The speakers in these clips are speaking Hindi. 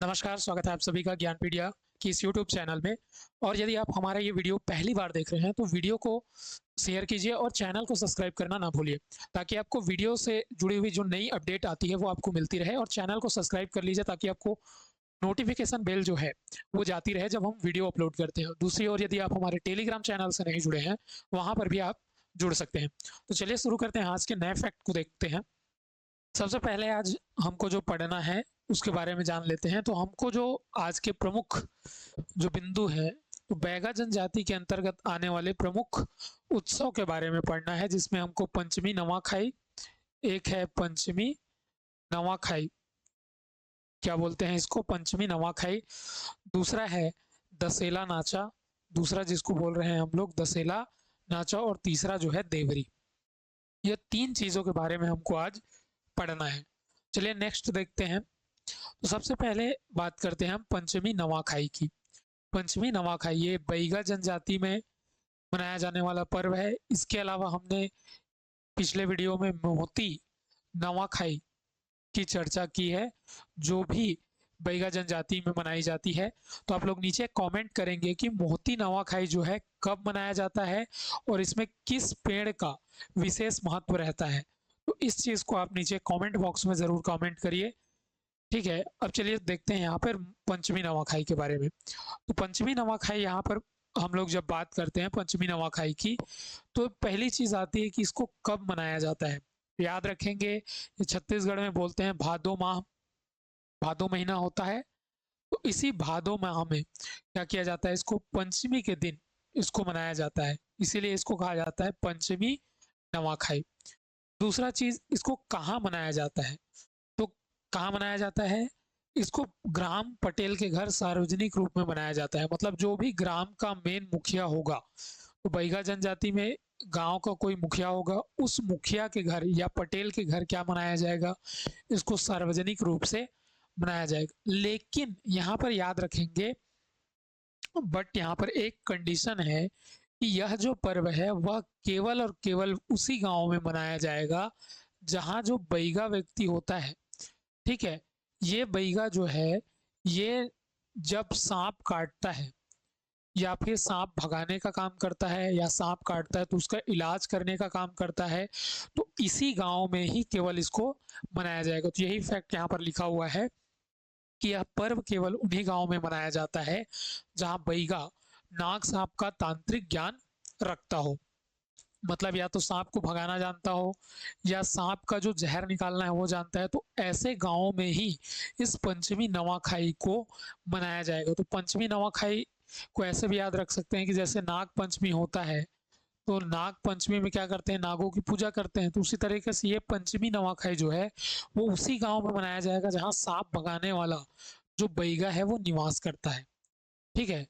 नमस्कार, स्वागत है आप सभी का ज्ञानपीडिया की इस यूट्यूब चैनल में। और यदि आप हमारा ये वीडियो पहली बार देख रहे हैं तो वीडियो को शेयर कीजिए और चैनल को सब्सक्राइब करना ना भूलिए, ताकि आपको वीडियो से जुड़ी हुई जो नई अपडेट आती है वो आपको मिलती रहे। और चैनल को सब्सक्राइब कर लीजिए ताकि आपको नोटिफिकेशन बेल जो है वो जाती रहे जब हम वीडियो अपलोड करते हैं। दूसरी ओर यदि आप हमारे टेलीग्राम चैनल से नहीं जुड़े हैं, वहाँ पर भी आप जुड़ सकते हैं। तो चलिए शुरू करते हैं, आज के नए फैक्ट को देखते हैं। सबसे पहले आज हमको जो पढ़ना है उसके बारे में जान लेते हैं। तो हमको जो आज के प्रमुख जो बिंदु है, तो बैगा जनजाति के अंतर्गत आने वाले प्रमुख उत्सव के बारे में पढ़ना है, जिसमें हमको पंचमी नवाखाई, एक है पंचमी नवाखाई, क्या बोलते हैं इसको, पंचमी नवाखाई। दूसरा है दशेला नाचा, दूसरा जिसको बोल रहे हैं हम लोग दशेला नाचा। और तीसरा जो है देवरी। ये तीन चीजों के बारे में हमको आज पढ़ना है। चलिए नेक्स्ट देखते हैं। तो सबसे पहले बात करते हैं हम पंचमी नवाखाई की। पंचमी नवाखाई ये बैगा जनजाति में मनाया जाने वाला पर्व है। इसके अलावा हमने पिछले वीडियो में मोहती नवाखाई की चर्चा की है, जो भी बैगा जनजाति में मनाई जाती है। तो आप लोग नीचे कमेंट करेंगे कि मोहती नवाखाई जो है कब मनाया जाता है और इसमें किस पेड़ का विशेष महत्व रहता है। तो इस चीज को आप नीचे कमेंट बॉक्स में जरूर कमेंट करिए, ठीक है। अब चलिए देखते हैं यहाँ पर पंचमी नवाखाई के बारे में। तो पंचमी नवाखाई यहाँ पर हम लोग जब बात करते हैं पंचमी नवाखाई की, तो पहली चीज आती है कि इसको कब मनाया जाता है। याद रखेंगे, ये छत्तीसगढ़ में बोलते हैं भादो माह, भादो महीना होता है। तो इसी भादो माह में क्या किया जाता है, इसको पंचमी के दिन इसको मनाया जाता है, इसीलिए इसको कहा जाता है पंचमी नवाखाई। दूसरा चीज, इसको कहाँ मनाया जाता है। तो कहाँ मनाया जाता है, इसको ग्राम पटेल के घर सार्वजनिक रूप में मनाया जाता है। मतलब जो भी ग्राम का मेन मुखिया होगा, तो बैगा जनजाति में गांव का कोई मुखिया होगा, उस मुखिया के घर या पटेल के घर क्या मनाया जाएगा, इसको सार्वजनिक रूप से मनाया जाएगा। लेकिन यहाँ पर याद रखेंगे, बट यहाँ पर एक कंडीशन है कि यह जो पर्व है वह केवल और केवल उसी गांव में मनाया जाएगा जहां जो बैगा व्यक्ति होता है, ठीक है। ये बैगा जो है, ये जब सांप काटता है या फिर सांप भगाने का काम करता है या सांप काटता है तो उसका इलाज करने का काम करता है, तो इसी गांव में ही केवल इसको मनाया जाएगा। तो यही फैक्ट यहाँ पर लिखा हुआ है कि यह पर्व केवल उन्हीं गांव में मनाया जाता है जहां बैगा नाग सांप का तांत्रिक ज्ञान रखता हो। मतलब या तो सांप को भगाना जानता हो या सांप का जो जहर निकालना है वो जानता है। तो ऐसे गांवों में ही इस पंचमी नवाखाई को मनाया जाएगा। तो पंचमी नवाखाई को ऐसे भी याद रख सकते हैं कि जैसे नाग पंचमी होता है, तो नाग पंचमी में क्या करते हैं, नागों की पूजा करते हैं। तो उसी तरीके से ये पंचमी नवाखाई जो है वो उसी गांव में मनाया जाएगा जहां सांप भगाने वाला जो बैगा है वो निवास करता है, ठीक है।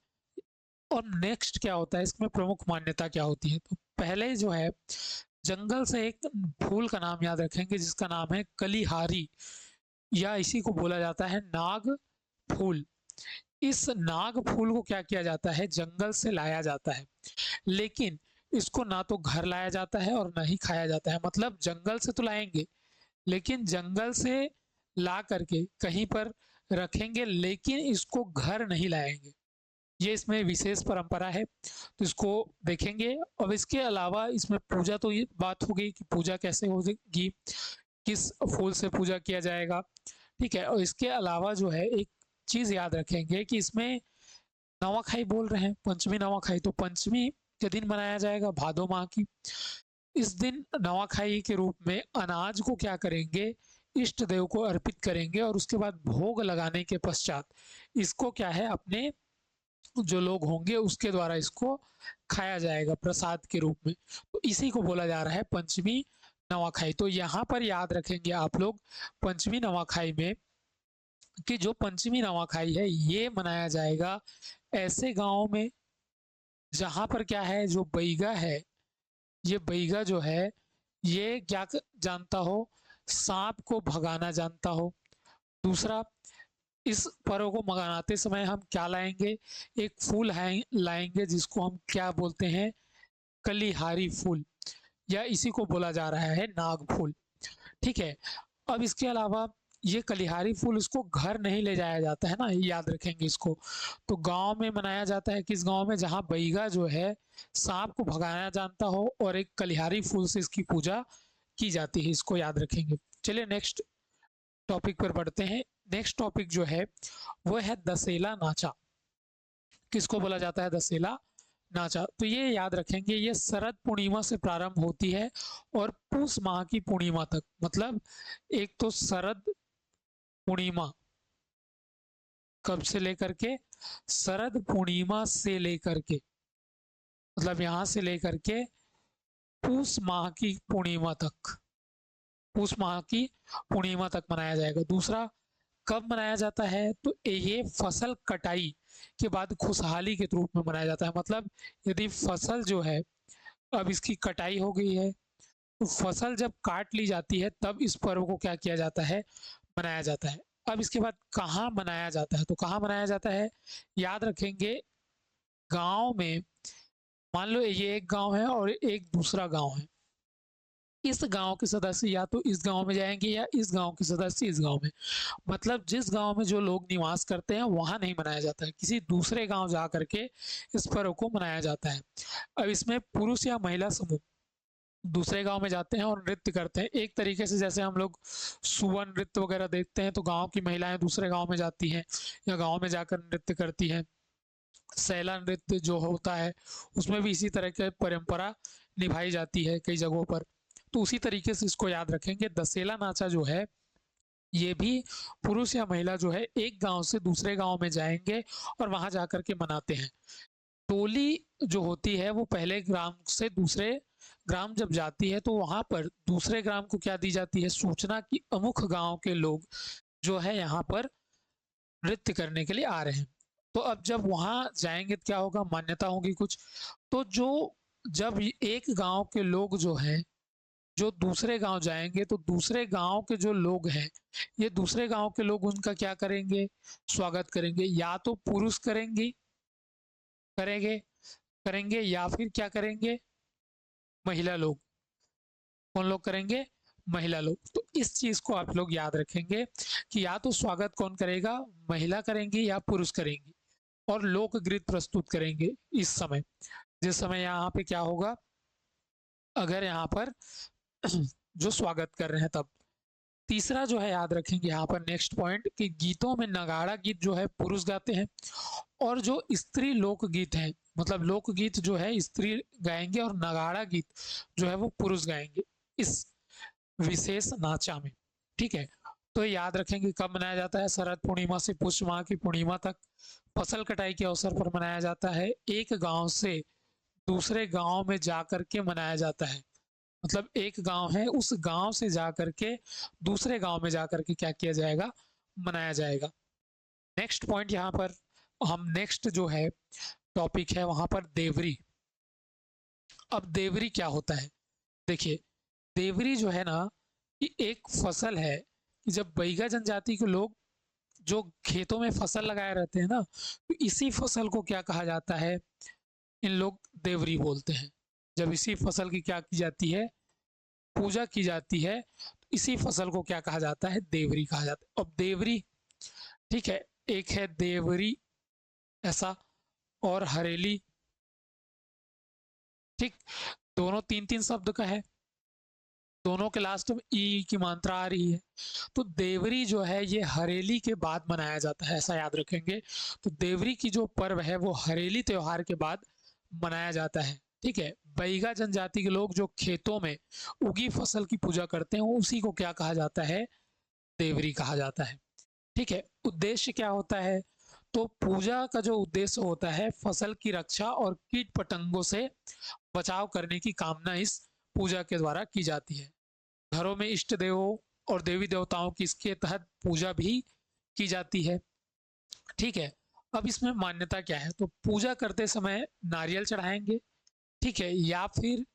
और नेक्स्ट क्या होता है, इसमें प्रमुख मान्यता क्या होती है। तो पहले जो है, जंगल से एक फूल का नाम याद रखेंगे जिसका नाम है कलिहारी, या इसी को बोला जाता है नाग फूल। इस नाग फूल को क्या किया जाता है, जंगल से लाया जाता है, लेकिन इसको ना तो घर लाया जाता है और ना ही खाया जाता है। मतलब जंगल से तो लाएंगे, लेकिन जंगल से ला करके कहीं पर रखेंगे, लेकिन इसको घर नहीं लाएंगे। ये इसमें विशेष परंपरा है, तो इसको देखेंगे। अब इसके अलावा इसमें पूजा, तो ये बात हो गई कि पूजा कैसे होगी, किस फूल से पूजा किया जाएगा, ठीक है। और इसके अलावा जो है एक चीज याद रखेंगे कि इसमें नवाखाई बोल रहे हैं, पंचमी नवाखाई, तो पंचमी के दिन मनाया जाएगा भादो माह की। इस दिन नवाखाई के रूप में अनाज को क्या करेंगे, इष्ट देव को अर्पित करेंगे और उसके बाद भोग लगाने के पश्चात इसको क्या है, अपने जो लोग होंगे उसके द्वारा इसको खाया जाएगा प्रसाद के रूप में। तो इसी को बोला जा रहा है पंचमी नवाखाई। तो यहाँ पर याद रखेंगे आप लोग पंचमी नवाखाई में कि जो पंचमी नवाखाई है ये मनाया जाएगा ऐसे गांव में जहां पर क्या है, जो बैगा है, ये बैगा जो है ये क्या जानता हो, सांप को भगाना जानता हो। दूसरा, इस पर्व को मनाते समय हम क्या लाएंगे, एक फूल लाएंगे जिसको हम क्या बोलते हैं, कलिहारी फूल, या इसी को बोला जा रहा है नाग फूल, ठीक है। अब इसके अलावा ये कलिहारी फूल इसको घर नहीं ले जाया जाता है ना, याद रखेंगे इसको। तो गांव में मनाया जाता है, किस गांव में, जहां बैगा जो है सांप को भगाना जानता हो और एक कलिहारी फूल से इसकी पूजा की जाती है, इसको याद रखेंगे। चलिए नेक्स्ट टॉपिक पर बढ़ते हैं। नेक्स्ट टॉपिक जो है वो है दशेला नाचा। किसको बोला जाता है? दशेला नाचा। तो ये याद रखेंगे, ये शरद पूर्णिमा से प्रारंभ होती है और पूस माह की पूर्णिमा तक, मतलब एक तो शरद पूर्णिमा कब से लेकर के, शरद पूर्णिमा से लेकर के, मतलब यहां से लेकर के पूस माह की पूर्णिमा तक, पूस माह की पूर्णिमा तक मनाया जाएगा। दूसरा कब मनाया जाता है? तो ये फसल कटाई के बाद खुशहाली के रूप में मनाया जाता है। मतलब यदि फसल जो है अब इसकी कटाई हो गई है, तो फसल जब काट ली जाती है तब इस पर्व को क्या किया जाता है? मनाया जाता है। अब इसके बाद कहाँ मनाया जाता है? तो कहाँ मनाया जाता है? याद रखेंगे, गांव में, मान लो ये एक गांव है और एक दूसरा गांव है, इस गांव के सदस्य या तो इस गांव में जाएंगे या इस गांव के सदस्य इस गांव में। मतलब जिस गांव में जो लोग निवास करते हैं वहां नहीं मनाया जाता है, किसी दूसरे गांव जा करके इस पर्व को मनाया जाता है। अब इसमें पुरुष या महिला समूह दूसरे गांव में जाते हैं और नृत्य करते हैं। एक तरीके से जैसे हम लोग सुवन नृत्य वगैरह देखते हैं, तो गांव की महिलाएं दूसरे गांव में जाती हैं या गांव में जाकर नृत्य करती हैं। सैला नृत्य जो होता है उसमें भी इसी तरह की परंपरा निभाई जाती है कई जगहों पर। तो उसी तरीके से इसको याद रखेंगे। दशेला नाचा जो है ये भी पुरुष या महिला जो है एक गांव से दूसरे गांव में जाएंगे और वहां जाकर के मनाते हैं। टोली जो होती है वो पहले ग्राम से दूसरे ग्राम जब जाती है तो वहां पर दूसरे ग्राम को क्या दी जाती है? सूचना की अमुख गांव के लोग जो है यहाँ पर नृत्य करने के लिए आ रहे हैं। तो अब जब वहां जाएंगे तो क्या होगा? मान्यता होगी कुछ। तो जो जब एक गांव के लोग जो हैं जो दूसरे गांव जाएंगे, तो दूसरे गांव के जो लोग हैं, ये दूसरे गांव के लोग उनका क्या करेंगे? स्वागत करेंगे। या तो पुरुष करेंगे करेंगे करेंगे या फिर क्या करेंगे? महिला लोग। कौन लोग करेंगे? महिला लोग। तो इस चीज को आप लोग याद रखेंगे कि या तो स्वागत कौन करेगा? महिला करेंगी या पुरुष करेंगी, और लोक गीत प्रस्तुत करेंगे इस समय, जिस समय यहाँ पे क्या होगा, अगर यहाँ पर जो स्वागत कर रहे हैं तब। तीसरा जो है याद रखेंगे यहाँ पर नेक्स्ट पॉइंट, कि गीतों में नगाड़ा गीत जो है पुरुष गाते हैं, और जो स्त्री लोक गीत है, मतलब लोक गीत जो है स्त्री गाएंगे और नगाड़ा गीत जो है वो पुरुष गाएंगे इस विशेष नाचा में। ठीक है, तो याद रखेंगे कब मनाया जाता है? शरद पूर्णिमा से पुष्य माह की पूर्णिमा तक फसल कटाई के अवसर पर मनाया जाता है। एक गांव से दूसरे गांव में जाकर के मनाया जाता है। मतलब एक गांव है, उस गांव से जाकर के दूसरे गांव में जाकर के क्या किया जाएगा? मनाया जाएगा। नेक्स्ट पॉइंट यहाँ पर हम नेक्स्ट जो है टॉपिक है वहां पर देवरी। अब देवरी क्या होता है? देखिए, देवरी जो है ना, ये एक फसल है कि जब बैगा जनजाति के लोग जो खेतों में फसल लगाए रहते हैं ना, तो इसी फसल को क्या कहा जाता है? इन लोग देवरी बोलते हैं। जब इसी फसल की क्या की जाती है? पूजा की जाती है, तो इसी फसल को क्या कहा जाता है? देवरी कहा जाता है। अब देवरी, ठीक है, एक है देवरी ऐसा और हरेली, ठीक, दोनों तीन तीन शब्द का है, दोनों के लास्ट में ई की मात्रा आ रही है। तो देवरी जो है ये हरेली के बाद मनाया जाता है, ऐसा याद रखेंगे। तो देवरी की जो पर्व है वो हरेली त्योहार के बाद मनाया जाता है। ठीक है, बैगा जनजाति के लोग जो खेतों में उगी फसल की पूजा करते हैं उसी को क्या कहा जाता है? देवरी कहा जाता है। ठीक है, उद्देश्य क्या होता है? तो पूजा का जो उद्देश्य होता है फसल की रक्षा और कीट पतंगों से बचाव करने की कामना इस पूजा के द्वारा की जाती है। घरों में इष्ट देवों और देवी देवताओं की इसके तहत पूजा भी की जाती है। ठीक है, अब इसमें मान्यता क्या है? तो पूजा करते समय नारियल चढ़ाएंगे, ठीक है, या फिर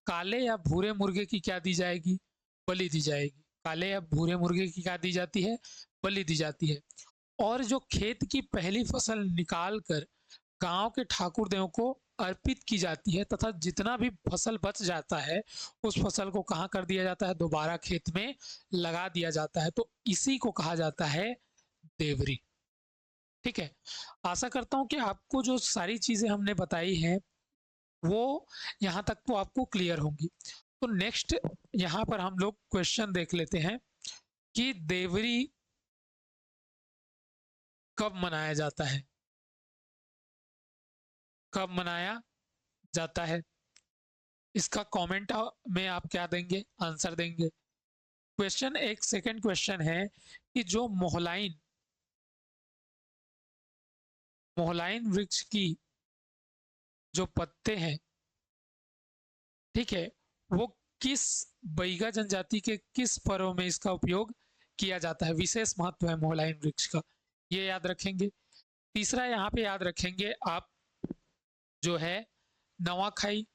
काले या भूरे मुर्गे की क्या दी जाएगी? बलि दी जाएगी। काले या भूरे मुर्गे की क्या दी जाती है? बलि दी जाती है। और जो खेत की पहली फसल निकाल कर गांव के ठाकुर देव को अर्पित की जाती है तथा जितना भी फसल बच जाता है उस फसल को कहाँ कर दिया जाता है, दोबारा खेत में लगा दिया जाता है। तो इसी को कहा जाता है देवरी। ठीक है, आशा करता हूं कि आपको जो सारी चीजें हमने बताई हैं वो यहाँ तक तो आपको क्लियर होंगी। तो नेक्स्ट यहाँ पर हम लोग क्वेश्चन देख लेते हैं कि देवरी कब मनाया जाता है, कब मनाया जाता है। इसका कमेंट में आप क्या देंगे, आंसर देंगे। क्वेश्चन एक सेकंड क्वेश्चन है कि जो मोहलाइन मोहलाइन वृक्ष की जो पत्ते हैं, ठीक है, वो किस बैगा जनजाति के किस पर्व में इसका उपयोग किया जाता है, विशेष महत्व है मोहलाइन वृक्ष का, ये याद रखेंगे। तीसरा यहाँ पे याद रखेंगे आप जो है नवाखाई।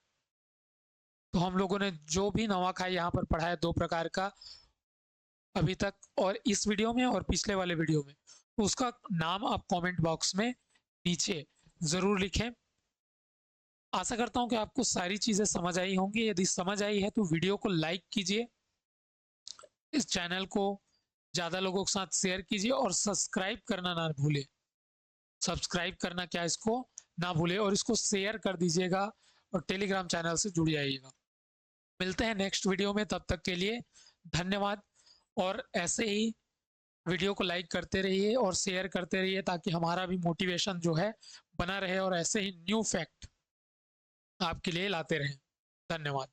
तो हम लोगों ने जो भी नवाखाई यहाँ पर पढ़ा है 2 प्रकार का अभी तक, और इस वीडियो में और पिछले वाले वीडियो में, तो उसका नाम आप कमेंट बॉक्स में नीचे जरूर लिखें। आशा करता हूं कि आपको सारी चीजें समझ आई होंगी। यदि समझ आई है तो वीडियो को लाइक कीजिए, इस चैनल को ज्यादा लोगों के साथ शेयर कीजिए और सब्सक्राइब करना ना भूले। सब्सक्राइब करना क्या, इसको ना भूले, और इसको शेयर कर दीजिएगा और टेलीग्राम चैनल से जुड़ जाइएगा। मिलते हैं नेक्स्ट वीडियो में, तब तक के लिए धन्यवाद। और ऐसे ही वीडियो को लाइक करते रहिए और शेयर करते रहिए ताकि हमारा भी मोटिवेशन जो है बना रहे और ऐसे ही न्यू फैक्ट आपके लिए लाते रहें। धन्यवाद।